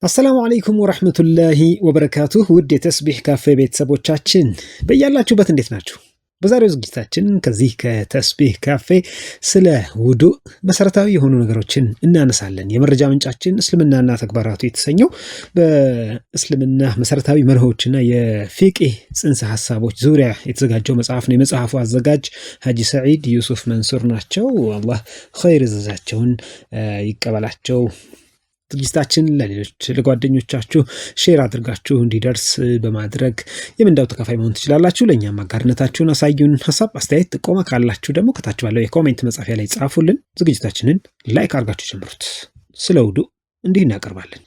አሰላሙ አለይኩም ወራህመቱላሂ ወበረካቱሁ ውድ የተስቢህ ካፌ ቤተሰቦቻችን በያላችሁበት እንዴት ናችሁ? በዛሬው ዝግጅታችን ከዚህ ከተስቢህ ካፌ ስለ ውዱእ መሰረታዊ የሆኑ ነገሮችን እናነሳለን። የመረጃ ምንጫችን እስልምናና ተግባራቱ የተሰኘው በእስልምና መሰረታዊ መርሆችና የፊቅህ ጽንሰ ሐሳቦች ዙሪያ የተዘጋጀው መጽሐፍ ነው። የመጽሐፉ አዘጋጅ ሀጂ ሰዒድ ዩሱፍ መንሱር ናቸው። አላህ ኸይር ዘዛቸውን ይቀበላቸው። ዝግጅታችን ለሌሎች ለጓደኞቻችሁ ሼር አድርጋችሁ እንዲደርስ በማድረግ የምንዳው ተካፋይ መሆን ትችላላችሁ። ለእኛም አጋርነታችሁን አሳዩን። ሐሳብ አስተያየት፣ ጥቆማ ካላችሁ ደግሞ ከታች ባለው የኮሜንት መጻፊያ ላይ ጻፉልን። ዝግጅታችንን ላይክ አድርጋችሁ ጀምሩት። ስለ ውዱእ እንዲህ እናቀርባለን።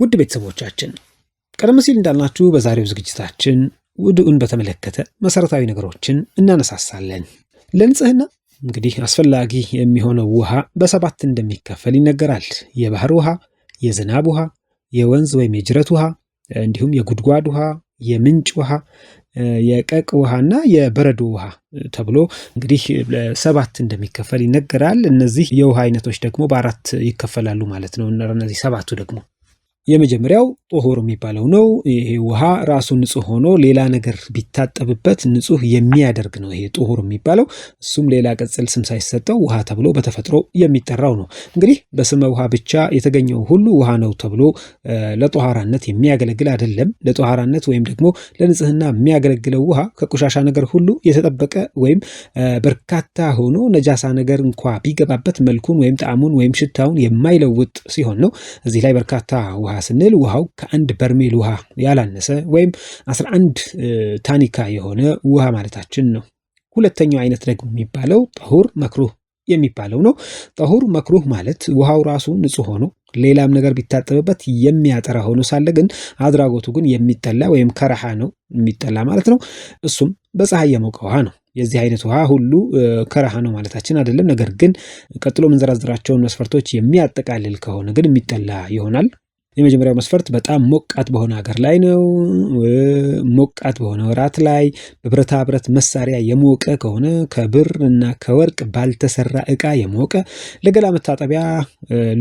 ውድ ቤተሰቦቻችን ቀደም ሲል እንዳልናችሁ በዛሬው ዝግጅታችን ውዱእን በተመለከተ መሰረታዊ ነገሮችን እናነሳሳለን። ለንጽህና እንግዲህ አስፈላጊ የሚሆነው ውሃ በሰባት እንደሚከፈል ይነገራል። የባህር ውሃ፣ የዝናብ ውሃ፣ የወንዝ ወይም የጅረት ውሃ፣ እንዲሁም የጉድጓድ ውሃ፣ የምንጭ ውሃ፣ የቀቅ ውሃና የበረዶ ውሃ ተብሎ እንግዲህ ለሰባት እንደሚከፈል ይነገራል። እነዚህ የውሃ አይነቶች ደግሞ በአራት ይከፈላሉ ማለት ነው። እነዚህ ሰባቱ ደግሞ የመጀመሪያው ጦሁር የሚባለው ነው። ይሄ ውሃ ራሱ ንጹህ ሆኖ ሌላ ነገር ቢታጠብበት ንጹህ የሚያደርግ ነው ይሄ ጦሁር የሚባለው። እሱም ሌላ ቅጽል ስም ሳይሰጠው ውሃ ተብሎ በተፈጥሮ የሚጠራው ነው። እንግዲህ በስመ ውሃ ብቻ የተገኘው ሁሉ ውሃ ነው ተብሎ ለጦሃራነት የሚያገለግል አይደለም። ለጦሃራነት ወይም ደግሞ ለንጽህና የሚያገለግለው ውሃ ከቆሻሻ ነገር ሁሉ የተጠበቀ ወይም በርካታ ሆኖ ነጃሳ ነገር እንኳ ቢገባበት መልኩን ወይም ጣዕሙን ወይም ሽታውን የማይለውጥ ሲሆን ነው። እዚህ ላይ በርካታ ውሃ ስንል ውሃው ከአንድ በርሜል ውሃ ያላነሰ ወይም 11 ታኒካ የሆነ ውሃ ማለታችን ነው። ሁለተኛው አይነት ደግሞ የሚባለው ጠሁር መክሩህ የሚባለው ነው። ጠሁር መክሩህ ማለት ውሃው ራሱ ንጹህ ሆኖ ሌላም ነገር ቢታጠብበት የሚያጠራ ሆኖ ሳለ ግን አድራጎቱ ግን የሚጠላ ወይም ከረሃ ነው፣ የሚጠላ ማለት ነው። እሱም በፀሐይ የሞቀ ውሃ ነው። የዚህ አይነት ውሃ ሁሉ ከረሃ ነው ማለታችን አይደለም። ነገር ግን ቀጥሎ ምንዘራዝራቸውን መስፈርቶች የሚያጠቃልል ከሆነ ግን የሚጠላ ይሆናል። የመጀመሪያው መስፈርት በጣም ሞቃት በሆነ ሀገር ላይ ነው። ሞቃት በሆነ ወራት ላይ በብረታ ብረት መሳሪያ የሞቀ ከሆነ፣ ከብር እና ከወርቅ ባልተሰራ ዕቃ የሞቀ፣ ለገላ መታጠቢያ፣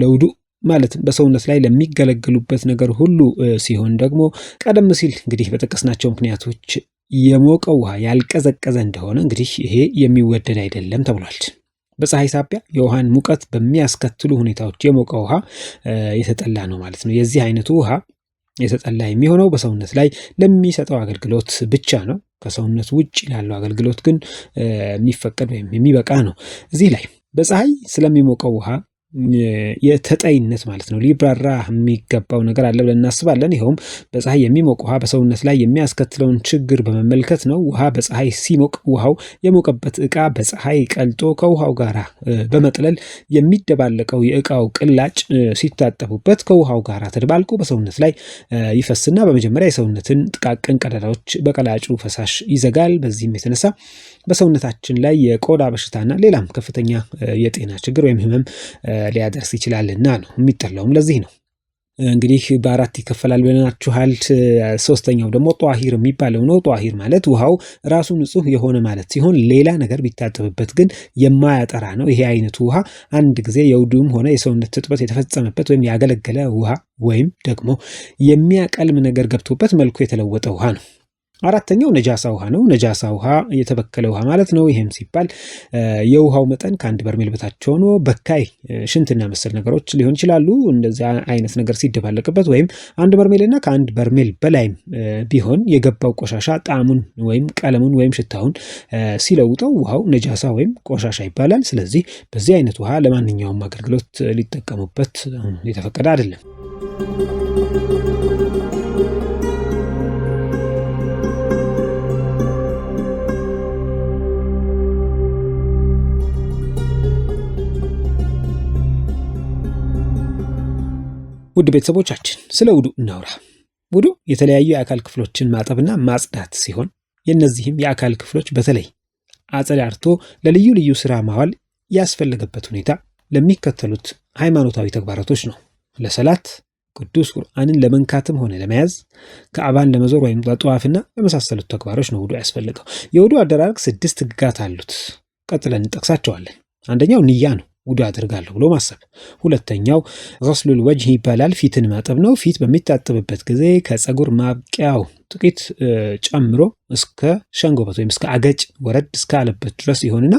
ለውዱእ ማለት በሰውነት ላይ ለሚገለገሉበት ነገር ሁሉ ሲሆን ደግሞ ቀደም ሲል እንግዲህ በጠቀስናቸው ምክንያቶች የሞቀው ውሃ ያልቀዘቀዘ እንደሆነ እንግዲህ ይሄ የሚወደድ አይደለም ተብሏል። በፀሐይ ሳቢያ የውሃን ሙቀት በሚያስከትሉ ሁኔታዎች የሞቀ ውሃ የተጠላ ነው ማለት ነው። የዚህ አይነቱ ውሃ የተጠላ የሚሆነው በሰውነት ላይ ለሚሰጠው አገልግሎት ብቻ ነው። ከሰውነት ውጭ ላለው አገልግሎት ግን የሚፈቀድ ወይም የሚበቃ ነው። እዚህ ላይ በፀሐይ ስለሚሞቀው ውሃ የተጠይነት ማለት ነው ሊብራራ የሚገባው ነገር አለ ብለን እናስባለን። ይኸውም በፀሐይ የሚሞቅ ውሃ በሰውነት ላይ የሚያስከትለውን ችግር በመመልከት ነው። ውሃ በፀሐይ ሲሞቅ ውሃው የሞቀበት ዕቃ በፀሐይ ቀልጦ ከውሃው ጋር በመጥለል የሚደባለቀው የዕቃው ቅላጭ ሲታጠቡበት ከውሃው ጋር ተደባልቆ በሰውነት ላይ ይፈስና በመጀመሪያ የሰውነትን ጥቃቅን ቀዳዳዎች በቀላጩ ፈሳሽ ይዘጋል። በዚህም የተነሳ በሰውነታችን ላይ የቆዳ በሽታና ሌላም ከፍተኛ የጤና ችግር ወይም ህመም ሊያደርስ ይችላልና ነው የሚጠላውም ለዚህ ነው። እንግዲህ በአራት ይከፈላል ብለናችኋል። ሶስተኛው ደግሞ ጧሂር የሚባለው ነው። ጧሂር ማለት ውሃው ራሱ ንጹህ የሆነ ማለት ሲሆን ሌላ ነገር ቢታጠብበት ግን የማያጠራ ነው። ይሄ አይነቱ ውሃ አንድ ጊዜ የውዱእም ሆነ የሰውነት እጥበት የተፈጸመበት ወይም ያገለገለ ውሃ ወይም ደግሞ የሚያቀልም ነገር ገብቶበት መልኩ የተለወጠ ውሃ ነው። አራተኛው ነጃሳ ውሃ ነው። ነጃሳ ውሃ የተበከለ ውሃ ማለት ነው። ይህም ሲባል የውሃው መጠን ከአንድ በርሜል በታች ሆኖ በካይ ሽንትና መሰል ነገሮች ሊሆን ይችላሉ። እንደዚያ አይነት ነገር ሲደባለቅበት ወይም አንድ በርሜልና ከአንድ በርሜል በላይም ቢሆን የገባው ቆሻሻ ጣዕሙን ወይም ቀለሙን ወይም ሽታውን ሲለውጠው ውሃው ነጃሳ ወይም ቆሻሻ ይባላል። ስለዚህ በዚህ አይነት ውሃ ለማንኛውም አገልግሎት ሊጠቀሙበት የተፈቀደ አይደለም። ውድ ቤተሰቦቻችን ስለ ውዱእ እናውራ። ውዱእ የተለያዩ የአካል ክፍሎችን ማጠብና ማጽዳት ሲሆን የእነዚህም የአካል ክፍሎች በተለይ አጸዳድቶ ለልዩ ልዩ ስራ ማዋል ያስፈልገበት ሁኔታ ለሚከተሉት ሃይማኖታዊ ተግባራቶች ነው። ለሰላት፣ ቅዱስ ቁርአንን ለመንካትም ሆነ ለመያዝ፣ ከዕባን ለመዞር ወይም ለጠዋፍና ለመሳሰሉት ተግባሮች ነው ውዱእ ያስፈልገው። የውዱእ አደራረግ 6 ህግጋት አሉት። ቀጥለን እንጠቅሳቸዋለን። አንደኛው ንያ ነው፣ ውዱእ አድርጋለሁ ብሎ ማሰብ። ሁለተኛው ገስሉል ወጅህ ይባላል፣ ፊትን ማጠብ ነው። ፊት በሚታጠብበት ጊዜ ከፀጉር ማብቂያው ጥቂት ጨምሮ እስከ ሸንጎበት ወይም እስከ አገጭ ወረድ እስካለበት ድረስ ይሆንና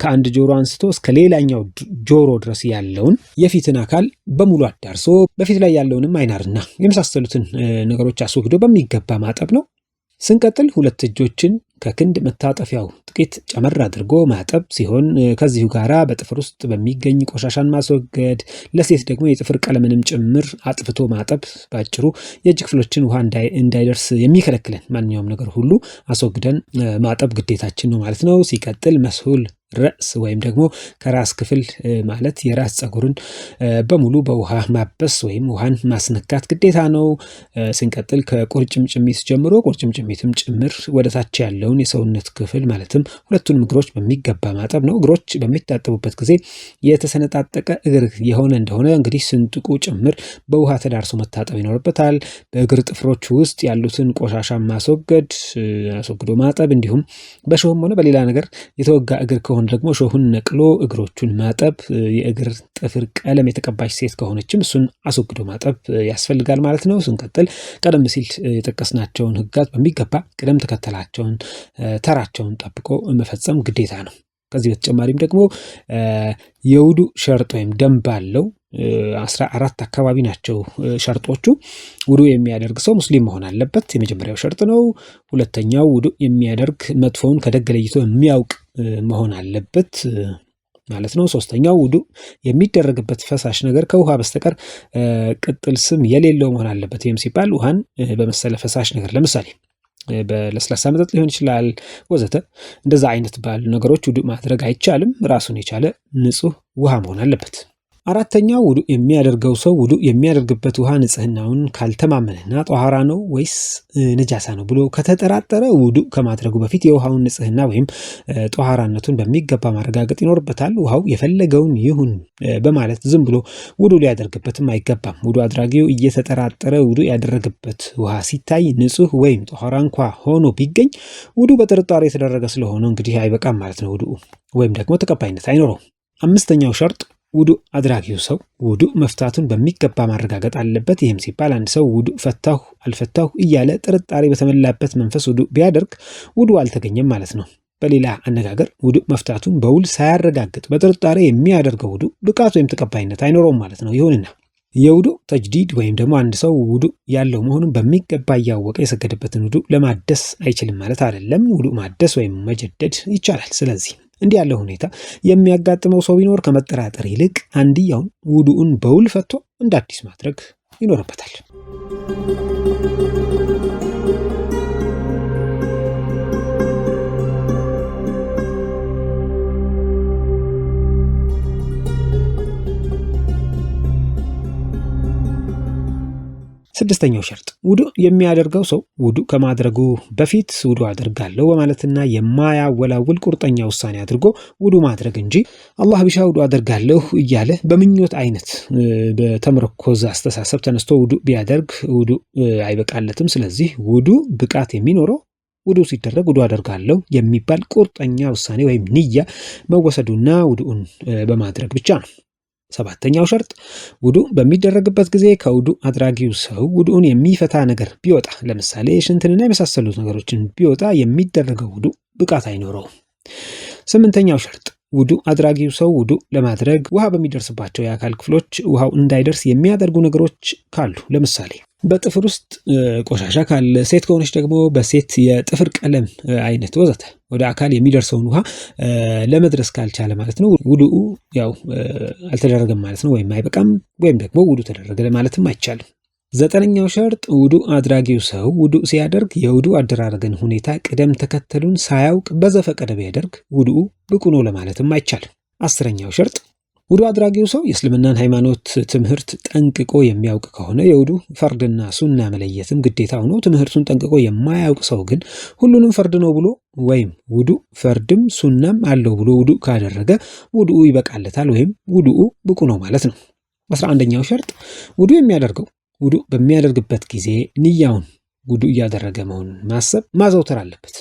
ከአንድ ጆሮ አንስቶ እስከ ሌላኛው ጆሮ ድረስ ያለውን የፊትን አካል በሙሉ አዳርሶ በፊት ላይ ያለውንም አይናርና የመሳሰሉትን ነገሮች አስወግዶ በሚገባ ማጠብ ነው። ስንቀጥል 2 እጆችን ከክንድ መታጠፊያው ጥቂት ጨመር አድርጎ ማጠብ ሲሆን ከዚሁ ጋራ በጥፍር ውስጥ በሚገኝ ቆሻሻን ማስወገድ፣ ለሴት ደግሞ የጥፍር ቀለምንም ጭምር አጥፍቶ ማጠብ። ባጭሩ የእጅ ክፍሎችን ውሃ እንዳይደርስ የሚከለክለን ማንኛውም ነገር ሁሉ አስወግደን ማጠብ ግዴታችን ነው ማለት ነው። ሲቀጥል መስሁል ረእስ ወይም ደግሞ ከራስ ክፍል ማለት የራስ ፀጉርን በሙሉ በውሃ ማበስ ወይም ውሃን ማስነካት ግዴታ ነው። ስንቀጥል ከቁርጭምጭሚት ጀምሮ ቁርጭምጭሚትም ጭምር ወደታች ያለውን የሰውነት ክፍል ማለትም 2ቱንም እግሮች በሚገባ ማጠብ ነው። እግሮች በሚታጠቡበት ጊዜ የተሰነጣጠቀ እግር የሆነ እንደሆነ እንግዲህ ስንጥቁ ጭምር በውሃ ተዳርሶ መታጠብ ይኖርበታል። በእግር ጥፍሮች ውስጥ ያሉትን ቆሻሻ አስወግዶ ማጠብ፣ እንዲሁም በሾህም ሆነ በሌላ ነገር የተወጋ እግር ከሆነ ደግሞ ሾሁን ነቅሎ እግሮቹን ማጠብ። የእግር ጥፍር ቀለም የተቀባች ሴት ከሆነችም እሱን አስወግዶ ማጠብ ያስፈልጋል ማለት ነው። ስንቀጥል ቀደም ሲል የጠቀስናቸውን ህግጋት በሚገባ ቅደም ተከተላቸውን ተራቸውን ጠብቆ መፈጸም ግዴታ ነው። ከዚህ በተጨማሪም ደግሞ የውዱእ ሸርጥ ወይም ደንብ አለው። 14 አካባቢ ናቸው ሸርጦቹ። ውዱእ የሚያደርግ ሰው ሙስሊም መሆን አለበት፣ የመጀመሪያው ሸርጥ ነው። ሁለተኛው ውዱእ የሚያደርግ መጥፎውን ከደግ ለይቶ የሚያውቅ መሆን አለበት ማለት ነው። ሶስተኛው ውዱእ የሚደረግበት ፈሳሽ ነገር ከውሃ በስተቀር ቅጥል ስም የሌለው መሆን አለበት። ይህም ሲባል ውሃን በመሰለ ፈሳሽ ነገር ለምሳሌ በለስላሳ መጠጥ ሊሆን ይችላል ወዘተ፣ እንደዛ አይነት ባሉ ነገሮች ውዱእ ማድረግ አይቻልም። ራሱን የቻለ ንጹህ ውሃ መሆን አለበት። አራተኛው ውዱእ የሚያደርገው ሰው ውዱእ የሚያደርግበት ውሃ ንጽህናውን ካልተማመነና ጧሃራ ነው ወይስ ነጃሳ ነው ብሎ ከተጠራጠረ ውዱእ ከማድረጉ በፊት የውሃውን ንጽህና ወይም ጧሃራነቱን በሚገባ ማረጋገጥ ይኖርበታል። ውሃው የፈለገውን ይሁን በማለት ዝም ብሎ ውዱእ ሊያደርግበትም አይገባም። ውዱእ አድራጊው እየተጠራጠረ ውዱእ ያደረገበት ውሃ ሲታይ ንጹህ ወይም ጧሃራ እንኳ ሆኖ ቢገኝ ውዱእ በጥርጣሬ የተደረገ ስለሆነ እንግዲህ አይበቃም ማለት ነው ውዱእ ወይም ደግሞ ተቀባይነት አይኖረውም። 5ኛው ሸርጥ ውዱእ አድራጊው ሰው ውዱእ መፍታቱን በሚገባ ማረጋገጥ አለበት። ይህም ሲባል አንድ ሰው ውዱእ ፈታሁ አልፈታሁ እያለ ጥርጣሬ በተሞላበት መንፈስ ውዱእ ቢያደርግ ውዱእ አልተገኘም ማለት ነው። በሌላ አነጋገር ውዱእ መፍታቱን በውል ሳያረጋግጥ በጥርጣሬ የሚያደርገው ውዱእ ብቃት ወይም ተቀባይነት አይኖረውም ማለት ነው። ይሁንና የውዱእ ተጅዲድ ወይም ደግሞ አንድ ሰው ውዱእ ያለው መሆኑን በሚገባ እያወቀ የሰገደበትን ውዱእ ለማደስ አይችልም ማለት አይደለም። ውዱእ ማደስ ወይም መጀደድ ይቻላል። ስለዚህ እንዲህ ያለው ሁኔታ የሚያጋጥመው ሰው ቢኖር ከመጠራጠር ይልቅ አንድያውን ውዱእን በውል ፈቶ እንደ አዲስ ማድረግ ይኖርበታል። ስድስተኛው ሸርጥ ውዱእ የሚያደርገው ሰው ውዱእ ከማድረጉ በፊት ውዱእ አደርጋለሁ በማለትና የማያወላውል ቁርጠኛ ውሳኔ አድርጎ ውዱእ ማድረግ እንጂ አላህ ቢሻ ውዱእ አደርጋለሁ እያለ በምኞት አይነት በተመረኮዘ አስተሳሰብ ተነስቶ ውዱእ ቢያደርግ ውዱእ አይበቃለትም። ስለዚህ ውዱእ ብቃት የሚኖረው ውዱእ ሲደረግ ውዱእ አደርጋለሁ የሚባል ቁርጠኛ ውሳኔ ወይም ንያ መወሰዱና ውዱእን በማድረግ ብቻ ነው። 7ኛው ሸርጥ ውዱእ በሚደረግበት ጊዜ ከውዱእ አድራጊው ሰው ውዱእን የሚፈታ ነገር ቢወጣ፣ ለምሳሌ ሽንትንና የመሳሰሉት ነገሮችን ቢወጣ የሚደረገው ውዱእ ብቃት አይኖረውም። 8ኛው ሸርጥ ውዱእ አድራጊው ሰው ውዱእ ለማድረግ ውሃ በሚደርስባቸው የአካል ክፍሎች ውሃው እንዳይደርስ የሚያደርጉ ነገሮች ካሉ፣ ለምሳሌ በጥፍር ውስጥ ቆሻሻ ካለ፣ ሴት ከሆነች ደግሞ በሴት የጥፍር ቀለም አይነት ወዘተ ወደ አካል የሚደርሰውን ውሃ ለመድረስ ካልቻለ ማለት ነው ውዱኡ ያው አልተደረገም ማለት ነው፣ ወይም አይበቃም፣ ወይም ደግሞ ውዱእ ተደረገ ማለትም አይቻልም። 9ኛው ሸርጥ ውዱእ አድራጊው ሰው ውዱእ ሲያደርግ የውዱእ አደራረግን ሁኔታ ቅደም ተከተሉን ሳያውቅ በዘፈቀደ ቢያደርግ ውዱኡ ብቁ ነው ለማለትም አይቻልም። 10ኛው ሸርጥ ውዱእ አድራጊው ሰው የእስልምናን ሃይማኖት ትምህርት ጠንቅቆ የሚያውቅ ከሆነ የውዱእ ፈርድና ሱና መለየትም ግዴታ ሆኖ ትምህርቱን ጠንቅቆ የማያውቅ ሰው ግን ሁሉንም ፈርድ ነው ብሎ ወይም ውዱእ ፈርድም ሱናም አለው ብሎ ውዱእ ካደረገ ውዱኡ ይበቃለታል ወይም ውዱኡ ብቁ ነው ማለት ነው። 11ኛው ሸርጥ ውዱ የሚያደርገው ውዱ በሚያደርግበት ጊዜ ንያውን ውዱ እያደረገ መሆኑን ማሰብ ማዘውተር አለበት።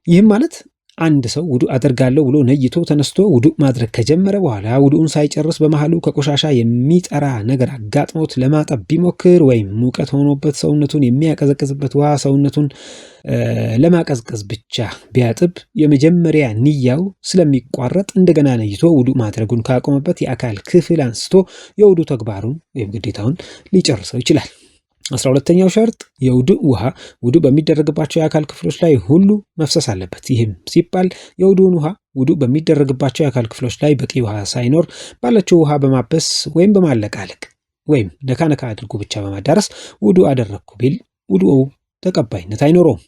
ይህም ማለት አንድ ሰው ውዱ አደርጋለሁ ብሎ ነይቶ ተነስቶ ውዱ ማድረግ ከጀመረ በኋላ ውዱን ሳይጨርስ በመሃሉ ከቆሻሻ የሚጠራ ነገር አጋጥሞት ለማጠብ ቢሞክር ወይም ሙቀት ሆኖበት ሰውነቱን የሚያቀዘቅዝበት ውሃ ሰውነቱን ለማቀዝቀዝ ብቻ ቢያጥብ የመጀመሪያ ንያው ስለሚቋረጥ እንደገና ነይቶ ውዱ ማድረጉን ካቆመበት የአካል ክፍል አንስቶ የውዱ ተግባሩን ወይም ግዴታውን ሊጨርሰው ይችላል። 12ኛው ሸርጥ የውዱ ውሃ ውዱ በሚደረግባቸው የአካል ክፍሎች ላይ ሁሉ መፍሰስ አለበት። ይህም ሲባል የውዱን ውሃ ውዱ በሚደረግባቸው የአካል ክፍሎች ላይ በቂ ውሃ ሳይኖር ባለችው ውሃ በማበስ ወይም በማለቃለቅ ወይም ነካ አድርጎ ብቻ በማዳረስ ውዱ አደረግኩ ቢል ውዱው ተቀባይነት አይኖረውም።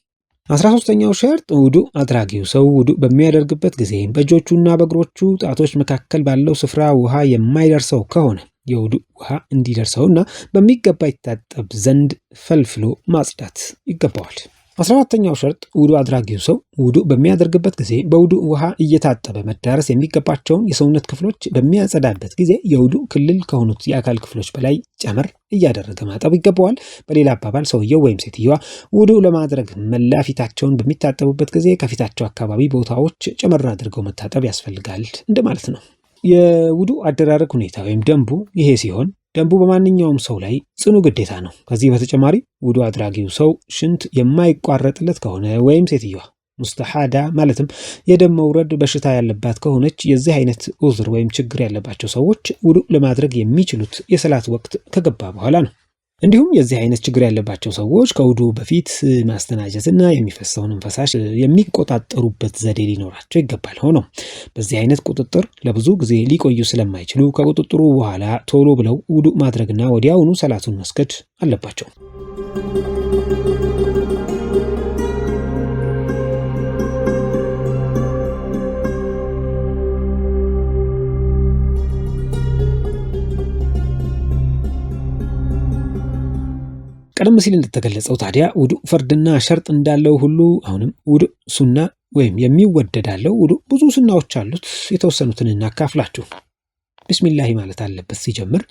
13ኛው ሸርጥ ውዱ አድራጊው ሰው ውዱ በሚያደርግበት ጊዜ በእጆቹና በእግሮቹ ጣቶች መካከል ባለው ስፍራ ውሃ የማይደርሰው ከሆነ የውዱ ውሃ እንዲደርሰውና በሚገባ ይታጠብ ዘንድ ፈልፍሎ ማጽዳት ይገባዋል። 14ኛው ሸርጥ ውዱ አድራጊው ሰው ውዱ በሚያደርግበት ጊዜ በውዱ ውሃ እየታጠበ መዳረስ የሚገባቸውን የሰውነት ክፍሎች በሚያጸዳበት ጊዜ የውዱ ክልል ከሆኑት የአካል ክፍሎች በላይ ጨመር እያደረገ ማጠብ ይገባዋል። በሌላ አባባል ሰውየው ወይም ሴትየዋ ውዱ ለማድረግ መላ ፊታቸውን በሚታጠቡበት ጊዜ ከፊታቸው አካባቢ ቦታዎች ጨመር አድርገው መታጠብ ያስፈልጋል እንደማለት ነው። የውዱ አደራረግ ሁኔታ ወይም ደንቡ ይሄ ሲሆን ደንቡ በማንኛውም ሰው ላይ ጽኑ ግዴታ ነው። ከዚህ በተጨማሪ ውዱ አድራጊው ሰው ሽንት የማይቋረጥለት ከሆነ ወይም ሴትየዋ ሙስተሃዳ ማለትም የደም መውረድ በሽታ ያለባት ከሆነች የዚህ አይነት ዑዝር ወይም ችግር ያለባቸው ሰዎች ውዱ ለማድረግ የሚችሉት የሰላት ወቅት ከገባ በኋላ ነው። እንዲሁም የዚህ አይነት ችግር ያለባቸው ሰዎች ከውዱ በፊት ማስተናጀትና የሚፈሰውን ፈሳሽ የሚቆጣጠሩበት ዘዴ ሊኖራቸው ይገባል። ሆኖም በዚህ አይነት ቁጥጥር ለብዙ ጊዜ ሊቆዩ ስለማይችሉ ከቁጥጥሩ በኋላ ቶሎ ብለው ውዱ ማድረግና ወዲያውኑ ሰላቱን መስገድ አለባቸው። ቀደም ሲል እንደተገለጸው ታዲያ ውዱ ፈርድና ሸርጥ እንዳለው ሁሉ አሁንም ውዱ ሱና ወይም የሚወደድ አለው። ውዱ ብዙ ሱናዎች አሉት። የተወሰኑትን እናካፍላችሁ። ቢስሚላሂ ማለት አለበት ሲጀምር።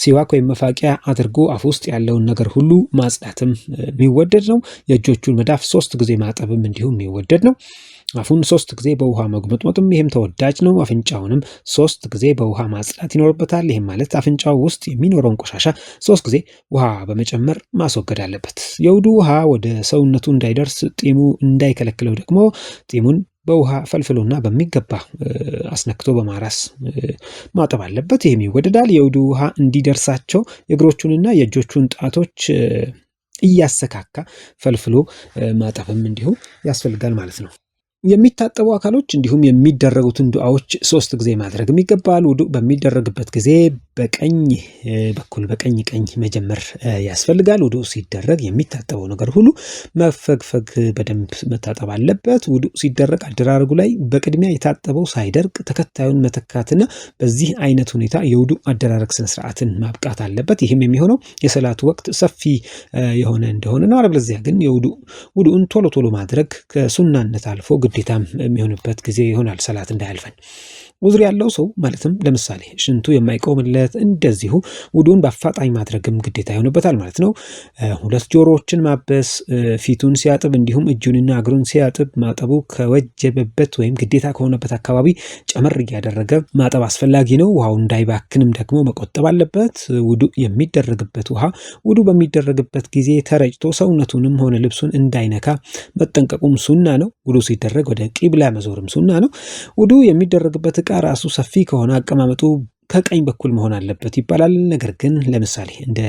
ሲዋክ ወይም መፋቂያ አድርጎ አፍ ውስጥ ያለውን ነገር ሁሉ ማጽዳትም የሚወደድ ነው። የእጆቹን መዳፍ 3 ጊዜ ማጠብም እንዲሁም የሚወደድ ነው። አፉን 3 ጊዜ በውሃ መጉመጥመጥም ይህም ተወዳጅ ነው። አፍንጫውንም 3 ጊዜ በውሃ ማጽዳት ይኖርበታል። ይህም ማለት አፍንጫው ውስጥ የሚኖረውን ቆሻሻ 3 ጊዜ ውሃ በመጨመር ማስወገድ አለበት። የውዱ ውሃ ወደ ሰውነቱ እንዳይደርስ ጢሙ እንዳይከለክለው ደግሞ ጢሙን በውሃ ፈልፍሎና በሚገባ አስነክቶ በማራስ ማጠብ አለበት። ይህም ይወደዳል። የውዱ ውሃ እንዲደርሳቸው የእግሮቹንና የእጆቹን ጣቶች እያሰካካ ፈልፍሎ ማጠብም እንዲሁ ያስፈልጋል ማለት ነው። የሚታጠቡ አካሎች እንዲሁም የሚደረጉትን ዱዓዎች 3 ጊዜ ማድረግ ይገባል። ውዱ በሚደረግበት ጊዜ በቀኝ በኩል በቀኝ መጀመር ያስፈልጋል። ውዱ ሲደረግ የሚታጠበው ነገር ሁሉ መፈግፈግ በደንብ መታጠብ አለበት። ውዱ ሲደረግ አደራረጉ ላይ በቅድሚያ የታጠበው ሳይደርቅ ተከታዩን መተካትና በዚህ አይነት ሁኔታ የውዱ አደራረግ ስነ ስርዓትን ማብቃት አለበት። ይህም የሚሆነው የሰላቱ ወቅት ሰፊ የሆነ እንደሆነ ነው። አለበለዚያ ግን ውዱን ቶሎ ማድረግ ከሱናነት አልፎ ግዴታም የሚሆንበት ጊዜ ይሆናል። ሰላት እንዳያልፈን ዑዝር ያለው ሰው ማለትም ለምሳሌ ሽንቱ የማይቆምለት እንደዚሁ ውዱን በአፋጣኝ ማድረግም ግዴታ ይሆንበታል ማለት ነው። 2 ጆሮዎችን ማበስ፣ ፊቱን ሲያጥብ እንዲሁም እጁንና እግሩን ሲያጥብ ማጠቡ ከወጀበበት ወይም ግዴታ ከሆነበት አካባቢ ጨመር እያደረገ ማጠብ አስፈላጊ ነው። ውሃው እንዳይባክንም ደግሞ መቆጠብ አለበት። ውዱ የሚደረግበት ውሃ ውዱ በሚደረግበት ጊዜ ተረጭቶ ሰውነቱንም ሆነ ልብሱን እንዳይነካ መጠንቀቁም ሱና ነው። ውዱ ሲደረግ ወደ ቂብላ መዞርም ሱና ነው። ውዱ የሚደረግበት ራሱ ሰፊ ከሆነ አቀማመጡ ከቀኝ በኩል መሆን አለበት ይባላል። ነገር ግን ለምሳሌ እንደ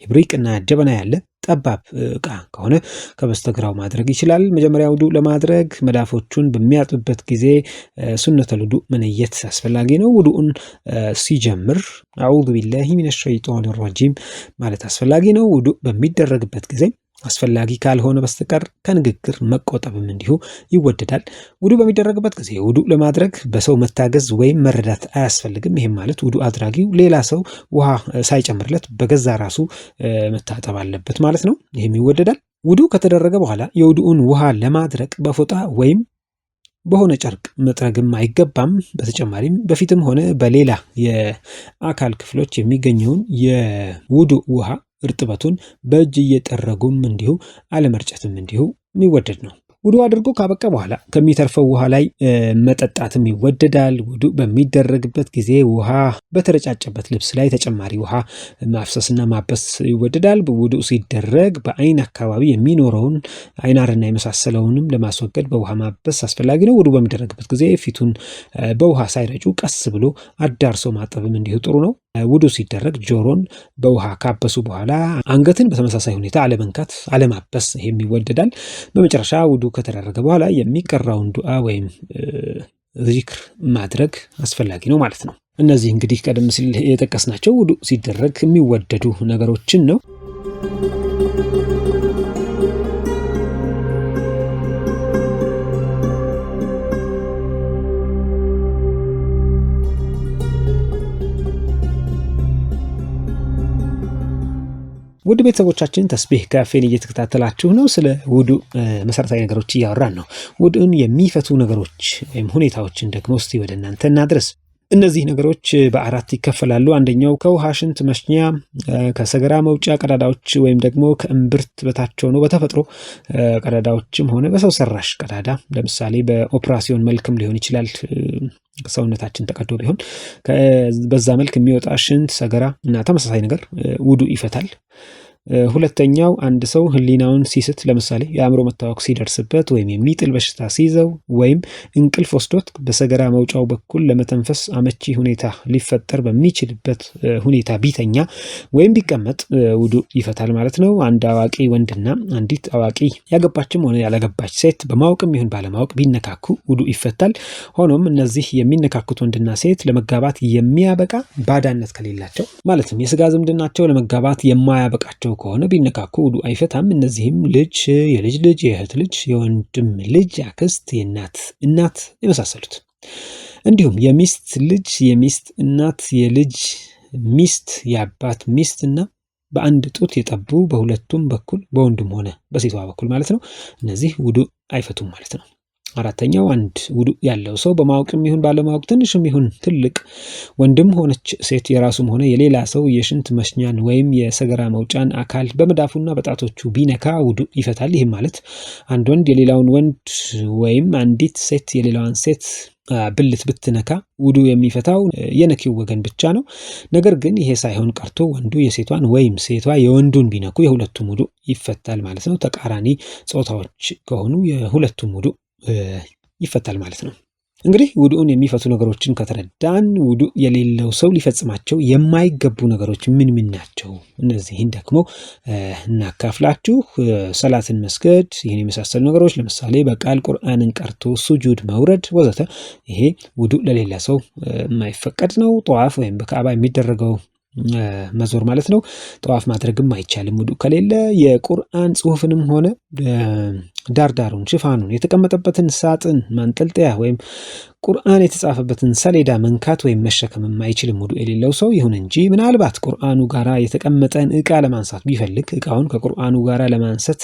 ኢብሪቅና ጀበና ያለ ጠባብ እቃ ከሆነ ከበስተግራው ማድረግ ይችላል። መጀመሪያ ውዱ ለማድረግ መዳፎቹን በሚያጥብበት ጊዜ ሱነተል ውዱ መነየት አስፈላጊ ነው። ውዱን ሲጀምር አዑዙ ቢላሂ ሚነሽ ሸይጧኒር ረጂም ማለት አስፈላጊ ነው። ውዱ በሚደረግበት ጊዜ አስፈላጊ ካልሆነ በስተቀር ከንግግር መቆጠብም እንዲሁ ይወደዳል። ውዱ በሚደረግበት ጊዜ ውዱ ለማድረግ በሰው መታገዝ ወይም መረዳት አያስፈልግም። ይህም ማለት ውዱ አድራጊው ሌላ ሰው ውሃ ሳይጨምርለት በገዛ ራሱ መታጠብ አለበት ማለት ነው። ይህም ይወደዳል። ውዱ ከተደረገ በኋላ የውዱን ውሃ ለማድረቅ በፎጣ ወይም በሆነ ጨርቅ መጥረግም አይገባም። በተጨማሪም በፊትም ሆነ በሌላ የአካል ክፍሎች የሚገኘውን የውዱእ ውሃ እርጥበቱን በእጅ እየጠረጉም እንዲሁ አለመርጨትም እንዲሁ የሚወደድ ነው። ውዱእ አድርጎ ካበቃ በኋላ ከሚተርፈው ውሃ ላይ መጠጣትም ይወደዳል። ውዱእ በሚደረግበት ጊዜ ውሃ በተረጫጨበት ልብስ ላይ ተጨማሪ ውሃ ማፍሰስና ማበስ ይወደዳል። ውዱእ ሲደረግ በአይን አካባቢ የሚኖረውን አይናርና የመሳሰለውንም ለማስወገድ በውሃ ማበስ አስፈላጊ ነው። ውዱእ በሚደረግበት ጊዜ ፊቱን በውሃ ሳይረጩ ቀስ ብሎ አዳርሶ ማጠብም እንዲሁ ጥሩ ነው። ውዱእ ሲደረግ ጆሮን በውሃ ካበሱ በኋላ አንገትን በተመሳሳይ ሁኔታ አለመንካት፣ አለማበስ ይሄም ይወደዳል። በመጨረሻ ውዱእ ከተደረገ በኋላ የሚቀራውን ዱዓ ወይም ዚክር ማድረግ አስፈላጊ ነው ማለት ነው። እነዚህ እንግዲህ ቀደም ሲል የጠቀስናቸው ውዱእ ሲደረግ የሚወደዱ ነገሮችን ነው። ውድ ቤተሰቦቻችን ተስቢህ ካፌን እየተከታተላችሁ ነው። ስለ ውዱእ መሰረታዊ ነገሮች እያወራን ነው። ውዱእን የሚፈቱ ነገሮች ወይም ሁኔታዎችን ደግሞ እስቲ ወደ እናንተ እናድረስ። እነዚህ ነገሮች በአራት ይከፈላሉ። አንደኛው ከውሃ ሽንት መሽኛ፣ ከሰገራ መውጫ ቀዳዳዎች ወይም ደግሞ ከእምብርት በታች ሆኖ በተፈጥሮ ቀዳዳዎችም ሆነ በሰው ሰራሽ ቀዳዳ፣ ለምሳሌ በኦፕራሲዮን መልክም ሊሆን ይችላል፣ ሰውነታችን ተቀዶ ቢሆን በዛ መልክ የሚወጣ ሽንት፣ ሰገራ እና ተመሳሳይ ነገር ውዱእ ይፈታል። ሁለተኛው አንድ ሰው ህሊናውን ሲስት፣ ለምሳሌ የአእምሮ መታወክ ሲደርስበት ወይም የሚጥል በሽታ ሲይዘው ወይም እንቅልፍ ወስዶት በሰገራ መውጫው በኩል ለመተንፈስ አመቺ ሁኔታ ሊፈጠር በሚችልበት ሁኔታ ቢተኛ ወይም ቢቀመጥ ውዱእ ይፈታል ማለት ነው። አንድ አዋቂ ወንድና አንዲት አዋቂ ያገባችም ሆነ ያላገባች ሴት በማወቅም ይሁን ባለማወቅ ቢነካኩ ውዱእ ይፈታል። ሆኖም እነዚህ የሚነካኩት ወንድና ሴት ለመጋባት የሚያበቃ ባዳነት ከሌላቸው፣ ማለትም የስጋ ዝምድናቸው ለመጋባት የማያበቃቸው ከሆነ ቢነካኩ ውዱእ አይፈታም። እነዚህም ልጅ፣ የልጅ ልጅ፣ የእህት ልጅ፣ የወንድም ልጅ፣ አክስት፣ የእናት እናት የመሳሰሉት። እንዲሁም የሚስት ልጅ፣ የሚስት እናት፣ የልጅ ሚስት፣ የአባት ሚስት እና በአንድ ጡት የጠቡ በሁለቱም በኩል በወንዱም ሆነ በሴቷ በኩል ማለት ነው። እነዚህ ውዱእ አይፈቱም ማለት ነው። አራተኛው አንድ ውዱእ ያለው ሰው በማወቅም ይሁን ባለማወቅ ትንሽም ይሁን ትልቅ ወንድም ሆነች ሴት የራሱም ሆነ የሌላ ሰው የሽንት መሽኛን ወይም የሰገራ መውጫን አካል በመዳፉና በጣቶቹ ቢነካ ውዱእ ይፈታል። ይህም ማለት አንድ ወንድ የሌላውን ወንድ ወይም አንዲት ሴት የሌላዋን ሴት ብልት ብትነካ ውዱእ የሚፈታው የነኪው ወገን ብቻ ነው። ነገር ግን ይሄ ሳይሆን ቀርቶ ወንዱ የሴቷን ወይም ሴቷ የወንዱን ቢነኩ የሁለቱም ውዱእ ይፈታል ማለት ነው። ተቃራኒ ጾታዎች ከሆኑ የሁለቱም ውዱእ ይፈታል ማለት ነው። እንግዲህ ውዱእን የሚፈቱ ነገሮችን ከተረዳን ውዱእ የሌለው ሰው ሊፈጽማቸው የማይገቡ ነገሮች ምን ምን ናቸው? እነዚህን ደግሞ እናካፍላችሁ። ሰላትን መስገድ፣ ይህን የመሳሰሉ ነገሮች፣ ለምሳሌ በቃል ቁርአንን ቀርቶ ሱጁድ መውረድ ወዘተ፣ ይሄ ውዱእ ለሌላ ሰው የማይፈቀድ ነው። ጧፍ ወይም በካዕባ የሚደረገው መዞር ማለት ነው። ጠዋፍ ማድረግም አይቻልም ውዱእ ከሌለ። የቁርአን ጽሑፍንም ሆነ ዳርዳሩን፣ ሽፋኑን፣ የተቀመጠበትን ሳጥን ማንጠልጠያ ወይም ቁርአን የተጻፈበትን ሰሌዳ መንካት ወይም መሸከም የማይችልም ውዱእ የሌለው ሰው። ይሁን እንጂ ምናልባት ቁርአኑ ጋራ የተቀመጠን ዕቃ ለማንሳት ቢፈልግ ዕቃውን ከቁርአኑ ጋራ ለማንሳት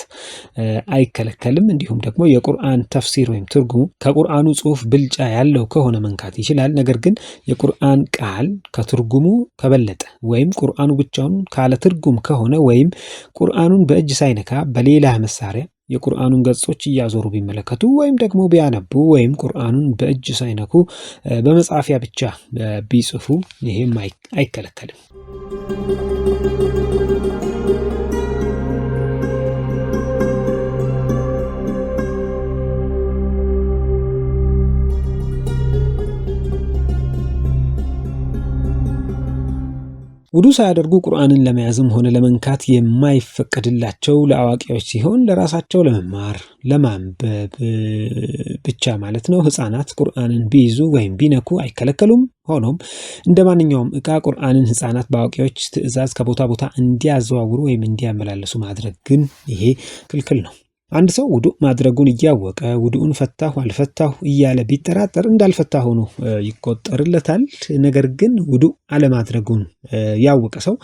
አይከለከልም። እንዲሁም ደግሞ የቁርአን ተፍሲር ወይም ትርጉሙ ከቁርአኑ ጽሑፍ ብልጫ ያለው ከሆነ መንካት ይችላል። ነገር ግን የቁርአን ቃል ከትርጉሙ ከበለጠ ወይም ቁርአኑ ብቻውን ካለ ትርጉም ከሆነ ወይም ቁርአኑን በእጅ ሳይነካ በሌላ መሳሪያ የቁርአኑን ገጾች እያዞሩ ቢመለከቱ ወይም ደግሞ ቢያነቡ ወይም ቁርአኑን በእጅ ሳይነኩ በመጻፊያ ብቻ ቢጽፉ ይሄም አይከለከልም። ውዱእ ሳያደርጉ ቁርአንን ለመያዝም ሆነ ለመንካት የማይፈቀድላቸው ለአዋቂዎች ሲሆን ለራሳቸው ለመማር ለማንበብ ብቻ ማለት ነው። ሕፃናት ቁርአንን ቢይዙ ወይም ቢነኩ አይከለከሉም። ሆኖም እንደ ማንኛውም ዕቃ ቁርአንን ሕፃናት በአዋቂዎች ትዕዛዝ ከቦታ ቦታ እንዲያዘዋውሩ ወይም እንዲያመላለሱ ማድረግ ግን ይሄ ክልክል ነው። አንድ ሰው ውዱእ ማድረጉን እያወቀ ውዱእን ፈታሁ አልፈታሁ እያለ ቢጠራጠር እንዳልፈታ ሆኖ ይቆጠርለታል። ነገር ግን ውዱእ አለማድረጉን ያወቀ ሰው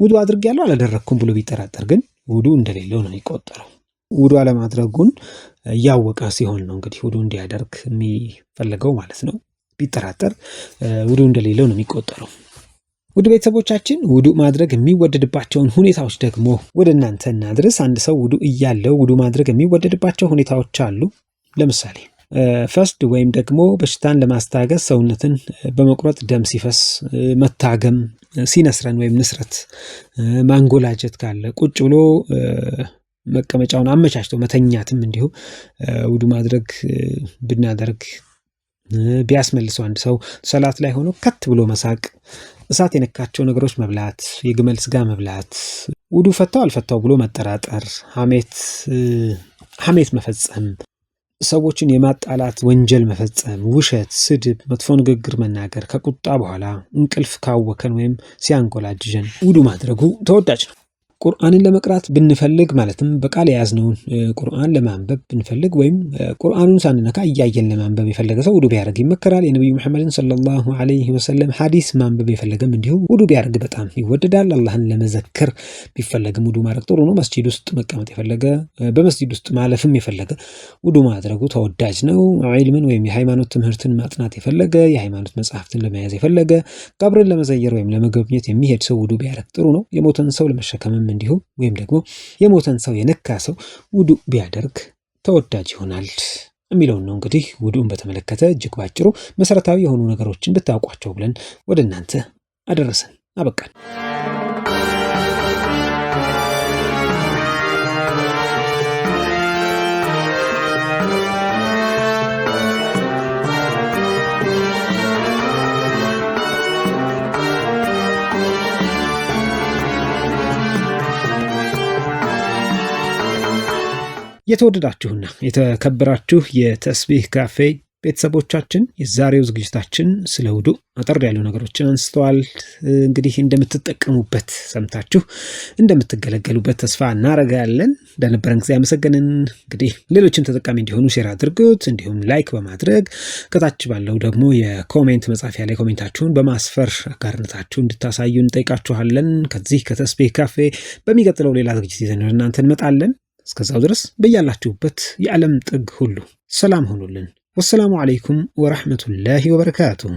ውዱእ አድርጌያለሁ አላደረኩም ብሎ ቢጠራጠር ግን ውዱእ እንደሌለው ነው የሚቆጠረው። ውዱእ አለማድረጉን ያወቀ ሲሆን ነው እንግዲህ ውዱ እንዲያደርግ የሚፈለገው ማለት ነው። ቢጠራጠር ውዱ እንደሌለው ነው የሚቆጠረው። ውድ ቤተሰቦቻችን ውዱ ማድረግ የሚወደድባቸውን ሁኔታዎች ደግሞ ወደ እናንተ እናድርስ። አንድ ሰው ውዱ እያለው ውዱ ማድረግ የሚወደድባቸው ሁኔታዎች አሉ። ለምሳሌ ፈስድ ወይም ደግሞ በሽታን ለማስታገስ ሰውነትን በመቁረጥ ደም ሲፈስ መታገም፣ ሲነስረን ወይም ንስረት፣ ማንጎላጀት ካለ ቁጭ ብሎ መቀመጫውን አመቻችቶ መተኛትም እንዲሁ ውዱ ማድረግ ብናደርግ ቢያስመልሰው አንድ ሰው ሰላት ላይ ሆኖ ከት ብሎ መሳቅ፣ እሳት የነካቸው ነገሮች መብላት፣ የግመል ስጋ መብላት፣ ውዱ ፈታው አልፈታው ብሎ መጠራጠር፣ ሐሜት መፈጸም፣ ሰዎችን የማጣላት ወንጀል መፈጸም፣ ውሸት፣ ስድብ፣ መጥፎ ንግግር መናገር፣ ከቁጣ በኋላ እንቅልፍ ካወከን ወይም ሲያንጎላጅጀን ውዱ ማድረጉ ተወዳጅ ነው። ቁርአንን ለመቅራት ብንፈልግ ማለትም በቃል የያዝነውን ቁርአን ለማንበብ ብንፈልግ ወይም ቁርአኑን ሳንነካ እያየን ለማንበብ የፈለገ ሰው ውዱ ቢያደርግ ይመከራል። የነብዩ መሐመድን ሰለላሁ ዐለይሂ ወሰለም ሐዲስ ማንበብ የፈለገም እንዲሁ ውዱ ቢያደርግ በጣም ይወደዳል። አላህን ለመዘከር ቢፈለግም ውዱ ማድረግ ጥሩ ነው። መስጂድ ውስጥ መቀመጥ የፈለገ በመስጂድ ውስጥ ማለፍም የፈለገ ውዱ ማድረጉ ተወዳጅ ነው። ዒልምን ወይም የሃይማኖት ትምህርትን ማጥናት የፈለገ የሃይማኖት መጽሐፍትን ለመያዝ የፈለገ ቀብርን ለመዘየር ወይም ለመጎብኘት የሚሄድ ሰው ውዱ ቢያደርግ ጥሩ ነው። የሞተን ሰው ለመሸከምም እንዲሁ ወይም ደግሞ የሞተን ሰው የነካ ሰው ውዱ ቢያደርግ ተወዳጅ ይሆናል የሚለውን ነው። እንግዲህ ውዱን በተመለከተ እጅግ ባጭሩ መሰረታዊ የሆኑ ነገሮችን እንድታውቋቸው ብለን ወደ እናንተ አደረሰን አበቃን። የተወደዳችሁና የተከበራችሁ የተስቢህ ካፌ ቤተሰቦቻችን የዛሬው ዝግጅታችን ስለ ውዱ አጠር ያሉ ነገሮችን አንስተዋል። እንግዲህ እንደምትጠቀሙበት ሰምታችሁ እንደምትገለገሉበት ተስፋ እናደርጋለን። እንደነበረን ጊዜ አመሰገንን። እንግዲህ ሌሎችም ተጠቃሚ እንዲሆኑ ሼር አድርጉት፣ እንዲሁም ላይክ በማድረግ ከታች ባለው ደግሞ የኮሜንት መጻፊያ ላይ ኮሜንታችሁን በማስፈር አጋርነታችሁ እንድታሳዩ እንጠይቃችኋለን። ከዚህ ከተስቢህ ካፌ በሚቀጥለው ሌላ ዝግጅት ይዘን ወደ እናንተ እንመጣለን። እስከዛው ድረስ በያላችሁበት የዓለም ጥግ ሁሉ ሰላም ሁኑልን። ወሰላሙ ዓለይኩም ወራህመቱላሂ ወበረካቱሁ።